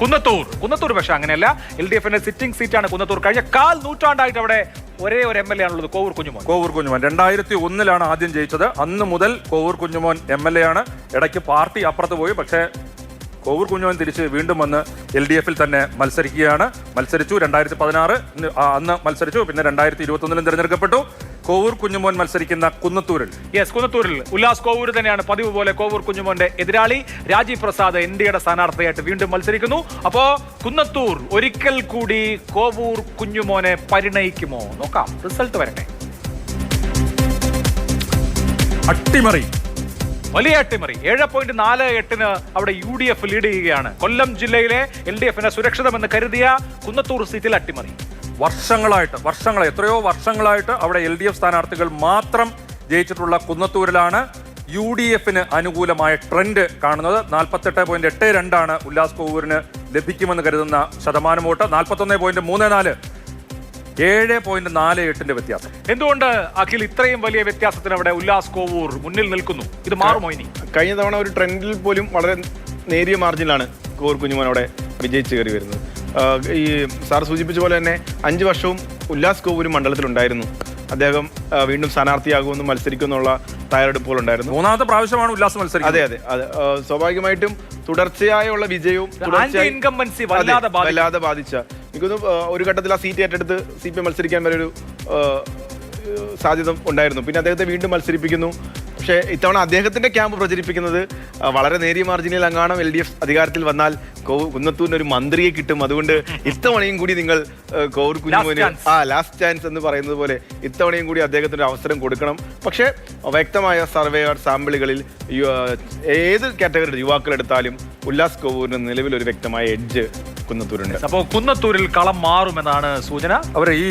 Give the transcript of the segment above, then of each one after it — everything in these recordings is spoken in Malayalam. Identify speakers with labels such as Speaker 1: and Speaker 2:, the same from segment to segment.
Speaker 1: കുന്നത്തൂർ പക്ഷെ അങ്ങനെയല്ല. LDFന്റെ സിറ്റിംഗ് സീറ്റാണ് കുന്നത്തൂർ. കഴിഞ്ഞ 1/4 നൂറ്റാണ്ടായിട്ട് അവിടെ ഒരേ ഒരു MLA ആണുള്ളത്, കോവൂർ കുഞ്ഞുമോൻ.
Speaker 2: 2001 ആദ്യം ജയിച്ചത്. അന്ന് മുതൽ കോവൂർ കുഞ്ഞുമോൻ MLA ആണ്. ഇടയ്ക്ക് പാർട്ടി അപ്പുറത്ത് പോയി. പക്ഷേ കോവൂർ കുഞ്ഞുമോൻ തിരിച്ച് വീണ്ടും വന്ന് LDFൽ തന്നെ മത്സരിച്ചു. 2016 അന്ന് മത്സരിച്ചു. പിന്നെ 2021 തിരഞ്ഞെടുക്കപ്പെട്ടു. കോവൂർ കുഞ്ഞുമോൻ മത്സരിക്കുന്ന കുന്നത്തൂരിൽ
Speaker 1: ഉല്ലാസ് കോവൂർ തന്നെയാണ് പതിവ് പോലെ കോവൂർ കുഞ്ഞുമോന്റെ എതിരാളി. രാജീവ് പ്രസാദ് NDAയുടെ സ്ഥാനാർത്ഥിയായിട്ട് വീണ്ടും മത്സരിക്കുന്നു. അപ്പോ കുന്നത്തൂർ ഒരിക്കൽ കൂടി കോവൂർ കുഞ്ഞുമോനെ പരിണയിക്കുമോ? നോക്കാം, റിസൾട്ട് വരട്ടെ. വലിയ അട്ടിമറി. 7.48 അവിടെ UDF ലീഡ് ചെയ്യുകയാണ്. കൊല്ലം ജില്ലയിലെ LDFന് സുരക്ഷിതമെന്ന് കരുതിയ കുന്നത്തൂർ സീറ്റിൽ അട്ടിമറി.
Speaker 2: എത്രയോ വർഷങ്ങളായിട്ട് അവിടെ LDF സ്ഥാനാർത്ഥികൾ മാത്രം ജയിച്ചിട്ടുള്ള കുന്നത്തൂരിലാണ് UDFന് അനുകൂലമായ ട്രെൻഡ് കാണുന്നത്. 48.82 ഉല്ലാസ് കോവൂരിന് ലഭിക്കുമെന്ന് കരുതുന്ന ശതമാനം വോട്ട്. 41.34, 7.48 വ്യത്യാസം.
Speaker 1: എന്തുകൊണ്ട് അഖിൽ ഇത്രയും വലിയ വ്യത്യാസത്തിന് അവിടെ ഉല്ലാസ് കോവൂർ മുന്നിൽ നിൽക്കുന്നു? ഇത് മാറുമോ ഇനി?
Speaker 3: കഴിഞ്ഞ തവണ ഒരു ട്രെൻഡിൽ പോലും വളരെ നേരിയ മാർജിനിലാണ് കോവൂർ കുഞ്ഞുമോൻ അവിടെ വിജയിച്ച് കയറി വരുന്നത്. ഈ സാർ സൂചിപ്പിച്ച പോലെ തന്നെ 5 വർഷവും ഉല്ലാസ് കോവൂരും മണ്ഡലത്തിലുണ്ടായിരുന്നു. അദ്ദേഹം വീണ്ടും സ്ഥാനാർത്ഥിയാകുമെന്ന് മത്സരിക്കുമെന്നുള്ള തയ്യാറെടുപ്പുകൾ ഉണ്ടായിരുന്നു.
Speaker 2: 3ാമത്തെ പ്രാവശ്യമാണ് ഉല്ലാസ് മത്സരിക്കുന്നത്.
Speaker 3: അതെ. സ്വാഭാവികമായിട്ടും തുടർച്ചയായുള്ള വിജയവും വല്ലാതെ ബാധിച്ച എനിക്കൊന്ന് ഒരു ഘട്ടത്തിൽ ആ സീറ്റ് ഏറ്റെടുത്ത് CPM മത്സരിക്കാൻ വരെ ഒരു സാധ്യത ഉണ്ടായിരുന്നു. പിന്നെ അദ്ദേഹത്തെ വീണ്ടും മത്സരിപ്പിക്കുന്നു. പക്ഷേ ഇത്തവണ അദ്ദേഹത്തിന്റെ ക്യാമ്പ് പ്രചരിപ്പിക്കുന്നത് വളരെ നേരിയ മാർജിനിൽ അങ്ങാണം LDF അധികാരത്തിൽ വന്നാൽ കുന്നത്തൂരിന് ഒരു മന്ത്രിയെ കിട്ടും, അതുകൊണ്ട് ഇത്തവണയും കൂടി നിങ്ങൾ കോവൂർ കുഞ്ഞുമോന് ലാസ്റ്റ് ചാൻസ് എന്ന് പറയുന്നത് പോലെ ഇത്തവണയും കൂടി അദ്ദേഹത്തിന് ഒരു അവസരം കൊടുക്കണം. പക്ഷേ വ്യക്തമായ സർവേ സാമ്പിളുകളിൽ ഏത് കാറ്റഗറി യുവാക്കളെടുത്താലും ഉല്ലാസ് കോവൂരിന് നിലവിൽ ഒരു വ്യക്തമായ എഡ്ജ് കുന്നത്തൂരുണ്ട്.
Speaker 1: അപ്പോൾ കുന്നത്തൂരിൽ കളം മാറുമെന്നാണ് സൂചന.
Speaker 2: അവരെ ഈ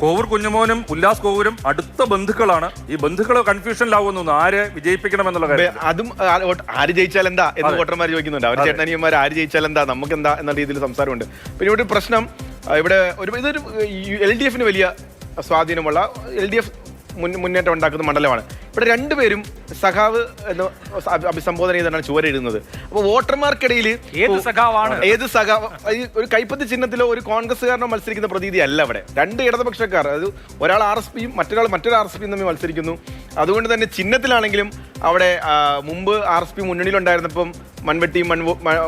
Speaker 2: കോവൂർ കുഞ്ഞുമോനും ഉല്ലാസ് കോവൂരും അടുത്ത ബന്ധുക്കളാണ്. ഈ ബന്ധുക്കൾ കൺഫ്യൂഷനിലാവുന്നു ആര് വിജയിപ്പിക്കണം എന്നുള്ള കാര്യം.
Speaker 3: അതും ആര് ജയിച്ചാൽ എന്താ എന്ന് വോട്ടർമാർ ചോദിക്കുന്നുണ്ട്. അവർ ചേട്ടനിയന്മാർ ആര് ജയിച്ചാൽ എന്താ, നമുക്ക് എന്താ എന്ന രീതിയിൽ സംസാരമുണ്ട്. പിന്നെ ഇവിടെ പ്രശ്നം, ഇവിടെ ഇതൊരു LDFന് വലിയ സ്വാധീനമുള്ള LDF മുന്നേറ്റം ഉണ്ടാക്കുന്ന മണ്ഡലമാണ്. ഇവിടെ രണ്ടുപേരും സഖാവ് എന്ന് അഭിസംബോധന ചെയ്താണ് ചുവരെഴുതുന്നത്. അപ്പോൾ വോട്ടർമാർക്കിടയിൽ ഏത് സഖാവ് ഒരു കൈപ്പത്തി ചിഹ്നത്തിലോ ഒരു കോൺഗ്രസ്സുകാരനോ മത്സരിക്കുന്ന പ്രതീതി അല്ല അവിടെ. 2 ഇടതുപക്ഷക്കാർ, അത് ഒരാൾ RSPയും മറ്റൊരു RSPയും തമ്മിൽ മത്സരിക്കുന്നു. അതുകൊണ്ട് തന്നെ ചിഹ്നത്തിലാണെങ്കിലും അവിടെ മുമ്പ് RSP മുന്നണിയിലുണ്ടായിരുന്നപ്പം മൺവെട്ടിയും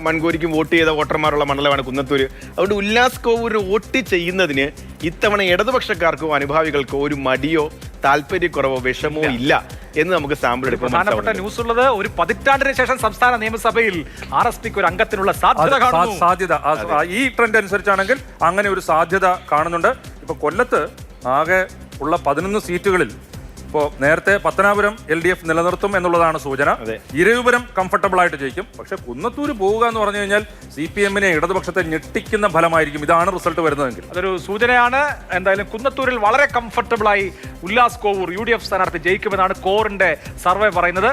Speaker 3: മൺകോരിക്കും വോട്ട് ചെയ്ത വോട്ടർമാരുള്ള മണ്ഡലമാണ് കുന്നത്തൂര്. അതുകൊണ്ട് ഉല്ലാസ് കോവൂരിന് വോട്ട് ചെയ്യുന്നതിന് ഇത്തവണ ഇടതുപക്ഷക്കാർക്കോ അനുഭാവികൾക്കോ ഒരു മടിയോ താല്പര്യക്കുറവോ വിഷമോ ഇല്ല എന്ന് നമുക്ക് സാമ്പിൾ എടുക്കാം.
Speaker 1: പ്രധാനപ്പെട്ട ന്യൂസ് ഉള്ളത്, ഒരു 10 പതിറ്റാണ്ടിന് ശേഷം സംസ്ഥാന നിയമസഭയിൽ RSPക്ക് ഒരു അംഗത്തിനുള്ള സാധ്യത.
Speaker 2: ഈ ട്രെൻഡ് അനുസരിച്ചാണെങ്കിൽ അങ്ങനെ ഒരു സാധ്യത കാണുന്നുണ്ട്. ഇപ്പൊ കൊല്ലത്ത് ആകെ ഉള്ള 11 സീറ്റുകളിൽ ഇപ്പോൾ നേരത്തെ പത്തനാപുരം LDF നിലനിർത്തും എന്നുള്ളതാണ് സൂചന. ഇരവിപുരം കംഫർട്ടബിൾ ആയിട്ട് ജയിക്കും. പക്ഷെ കുന്നത്തൂര് പോവുക എന്ന് പറഞ്ഞു കഴിഞ്ഞാൽ CPMനെ ഇടതുപക്ഷത്തെ ഞെട്ടിക്കുന്ന ഫലമായിരിക്കും. ഇതാണ് റിസൾട്ട് വരുന്നതെങ്കിൽ
Speaker 1: അതൊരു സൂചനയാണ്. എന്തായാലും കുന്നത്തൂരിൽ വളരെ കംഫർട്ടബിളായി ഉല്ലാസ് കോവൂർ UDF സ്ഥാനാർത്ഥി ജയിക്കുമെന്നാണ് കോറിന്റെ സർവേ പറയുന്നത്.